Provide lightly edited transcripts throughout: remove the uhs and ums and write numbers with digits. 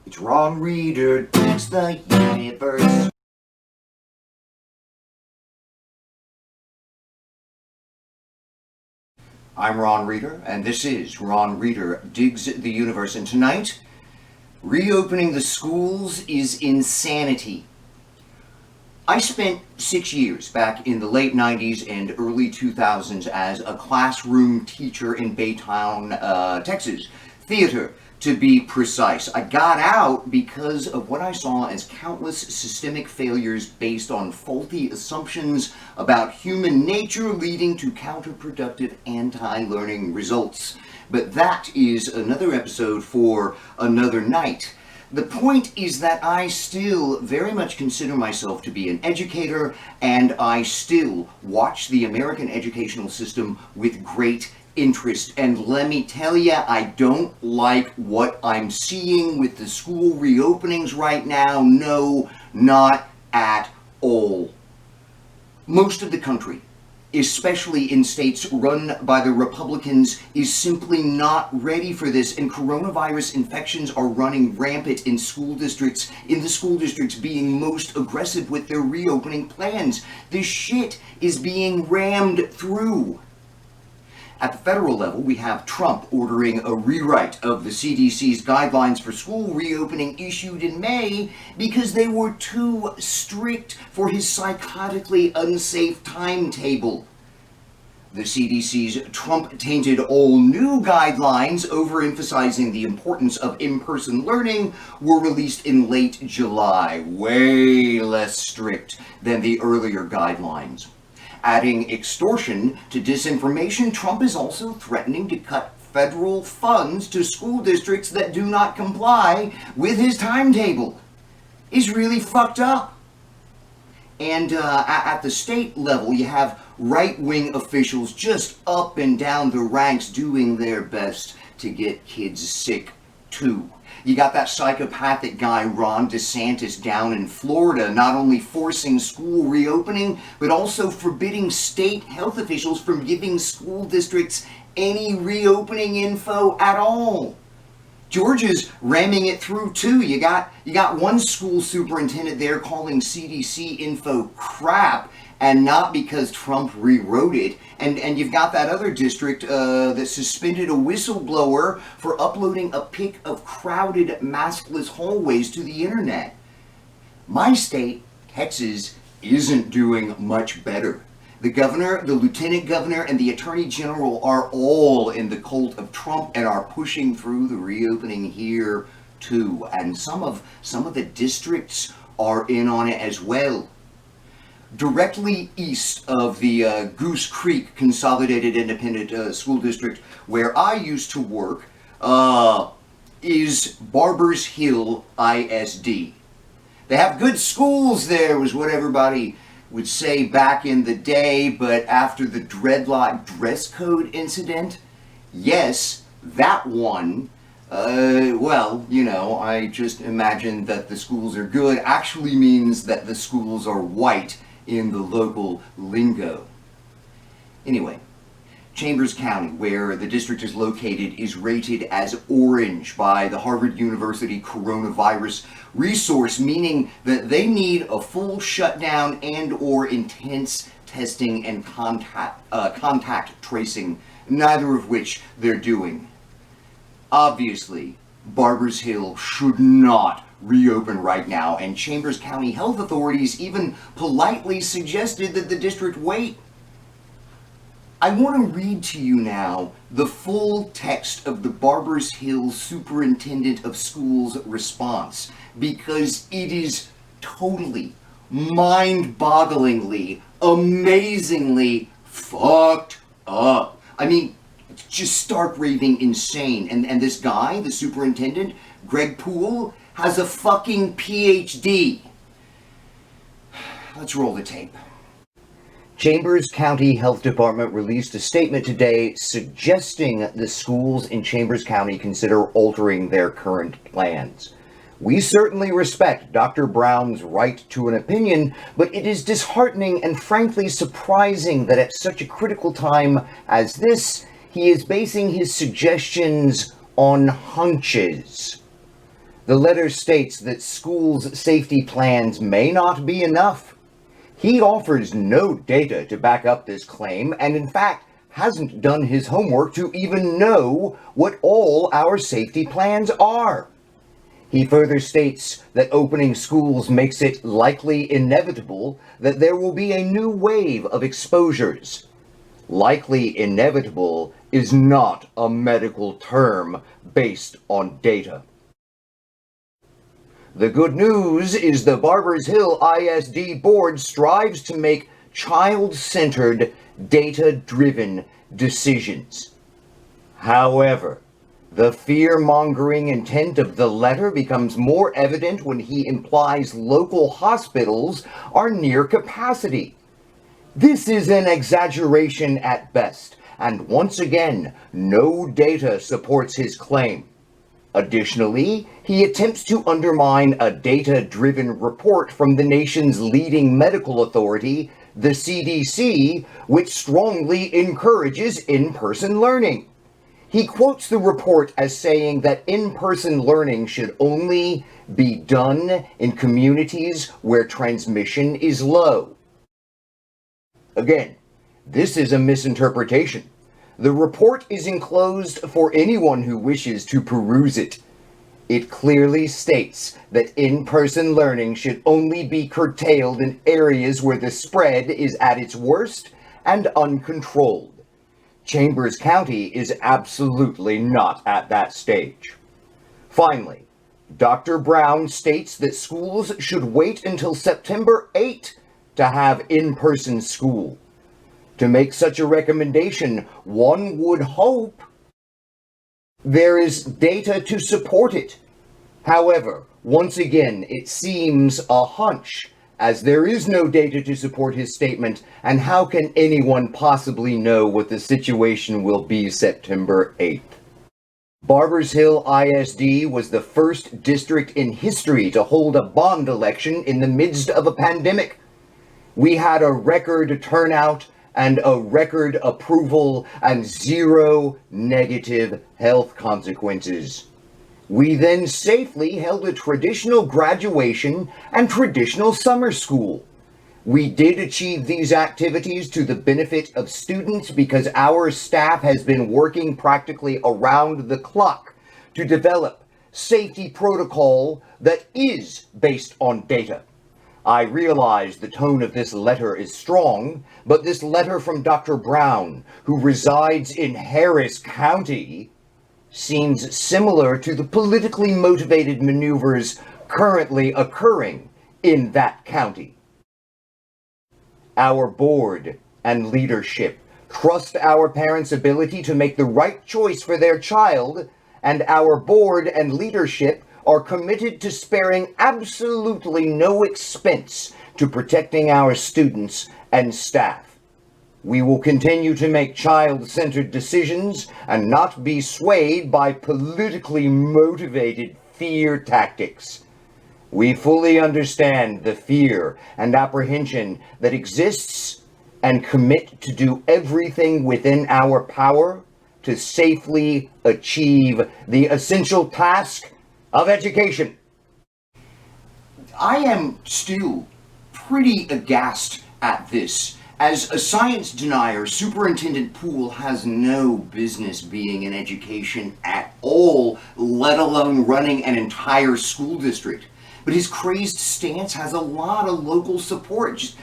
It's Ron Reader digs the universe. I'm Ron Reader, and this is Ron Reader Digs the Universe. And tonight, reopening the schools is insanity. I spent 6 years back in the late 90s and early 2000s as a classroom teacher in Baytown, Texas. Theater, to be precise. I got out because of what I saw as countless systemic failures based on faulty assumptions about human nature leading to counterproductive anti-learning results. But that is another episode for another night. The point is that I still very much consider myself to be an educator, and I still watch the American educational system with great interest. And let me tell you, I don't like what I'm seeing with the school reopenings right now. No, not at all. Most of the country, especially in states run by the Republicans, is simply not ready for this, and coronavirus infections are running rampant in the school districts being most aggressive with their reopening plans. This shit is being rammed through. At the federal level, we have Trump ordering a rewrite of the CDC's guidelines for school reopening issued in May because they were too strict for his psychotically unsafe timetable. The CDC's Trump-tainted all-new guidelines, overemphasizing the importance of in-person learning, were released in late July, way less strict than the earlier guidelines. Adding extortion to disinformation, Trump is also threatening to cut federal funds to school districts that do not comply with his timetable. He's really fucked up. And at the state level, you have right-wing officials just up and down the ranks doing their best to get kids sick too. You got that psychopathic guy Ron DeSantis down in Florida, not only forcing school reopening, but also forbidding state health officials from giving school districts any reopening info at all. Georgia's ramming it through too. You got one school superintendent there calling CDC info crap, and not because Trump rewrote it. And you've got that other district that suspended a whistleblower for uploading a pic of crowded maskless hallways to the internet. My state, Texas, isn't doing much better. The governor, the lieutenant governor, and the attorney general are all in the cult of Trump and are pushing through the reopening here too. And some of the districts are in on it as well. Directly east of the Goose Creek Consolidated Independent School District, where I used to work, is Barbers Hill ISD. They have good schools there, was what everybody would say back in the day, but after the dreadlock dress code incident, yes, that one, I just imagined that the schools are good actually means that the schools are white in the local lingo. Anyway, Chambers County, where the district is located, is rated as orange by the Harvard University Coronavirus Resource, meaning that they need a full shutdown and or intense testing and contact tracing, neither of which they're doing. Obviously, Barbers Hill should not reopen right now, and Chambers County health authorities even politely suggested that the district wait. I want to read to you now the full text of the Barbers Hill Superintendent of Schools response, because it is totally, mind-bogglingly, amazingly fucked up. I mean, it's just stark raving insane. And this guy, the superintendent, Greg Poole, has a fucking PhD. Let's roll the tape. Chambers County Health Department released a statement today suggesting the schools in Chambers County consider altering their current plans. We certainly respect Dr. Brown's right to an opinion, but it is disheartening and frankly surprising that at such a critical time as this, he is basing his suggestions on hunches. The letter states that schools' safety plans may not be enough. He offers no data to back up this claim, and in fact hasn't done his homework to even know what all our safety plans are. He further states that opening schools makes it likely inevitable that there will be a new wave of exposures. Likely inevitable is not a medical term based on data. The good news is the Barbers Hill ISD board strives to make child-centered, data-driven decisions. However, the fear-mongering intent of the letter becomes more evident when he implies local hospitals are near capacity. This is an exaggeration at best, and once again, no data supports his claim. Additionally, he attempts to undermine a data-driven report from the nation's leading medical authority, the CDC, which strongly encourages in-person learning. He quotes the report as saying that in-person learning should only be done in communities where transmission is low. Again, this is a misinterpretation. The report is enclosed for anyone who wishes to peruse it. It clearly states that in-person learning should only be curtailed in areas where the spread is at its worst and uncontrolled. Chambers County is absolutely not at that stage. Finally, Dr. Brown states that schools should wait until September 8 to have in-person school. To make such a recommendation, one would hope there is data to support it. However, once again, it seems a hunch, as there is no data to support his statement, and how can anyone possibly know what the situation will be September 8th? Barbers Hill ISD was the first district in history to hold a bond election in the midst of a pandemic. We had a record turnout and a record approval and zero negative health consequences. We then safely held a traditional graduation and traditional summer school. We did achieve these activities to the benefit of students because our staff has been working practically around the clock to develop safety protocol that is based on data. I realize the tone of this letter is strong, but this letter from Dr. Brown, who resides in Harris County, seems similar to the politically motivated maneuvers currently occurring in that county. Our board and leadership trust our parents' ability to make the right choice for their child, and our board and leadership are committed to sparing absolutely no expense to protecting our students and staff. We will continue to make child-centered decisions and not be swayed by politically motivated fear tactics. We fully understand the fear and apprehension that exists and commit to do everything within our power to safely achieve the essential task of education. I am still pretty aghast at this. As a science denier, Superintendent Poole has no business being in education at all, let alone running an entire school district. But his crazed stance has a lot of local support, just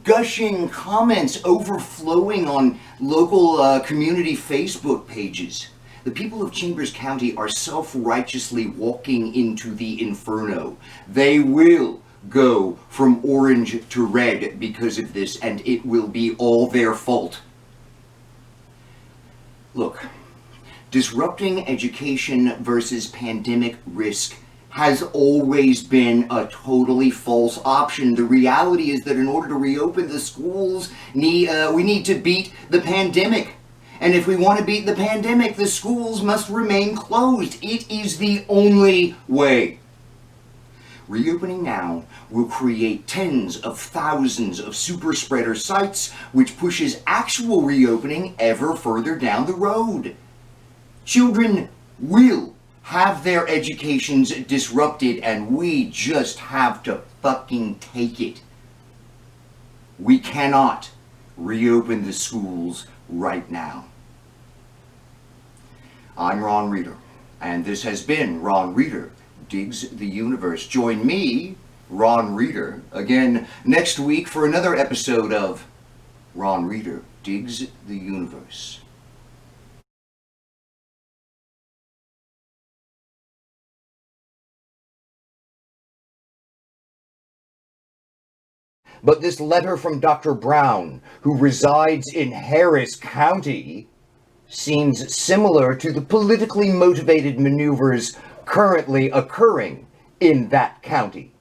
gushing comments overflowing on local community Facebook pages. The people of Chambers County are self-righteously walking into the inferno. They will go from orange to red because of this, and it will be all their fault. Look, disrupting education versus pandemic risk has always been a totally false option. The reality is that in order to reopen the schools, we need to beat the pandemic. And if we want to beat the pandemic, the schools must remain closed. It is the only way. Reopening now will create tens of thousands of super spreader sites, which pushes actual reopening ever further down the road. Children will have their educations disrupted, and we just have to fucking take it. We cannot reopen the schools right now. I'm Ron Reeder, and this has been Ron Reeder Digs the Universe. Join me, Ron Reeder, again next week for another episode of Ron Reeder Digs the Universe. But this letter from Dr. Brown, who resides in Harris County, seems similar to the politically motivated maneuvers currently occurring in that county.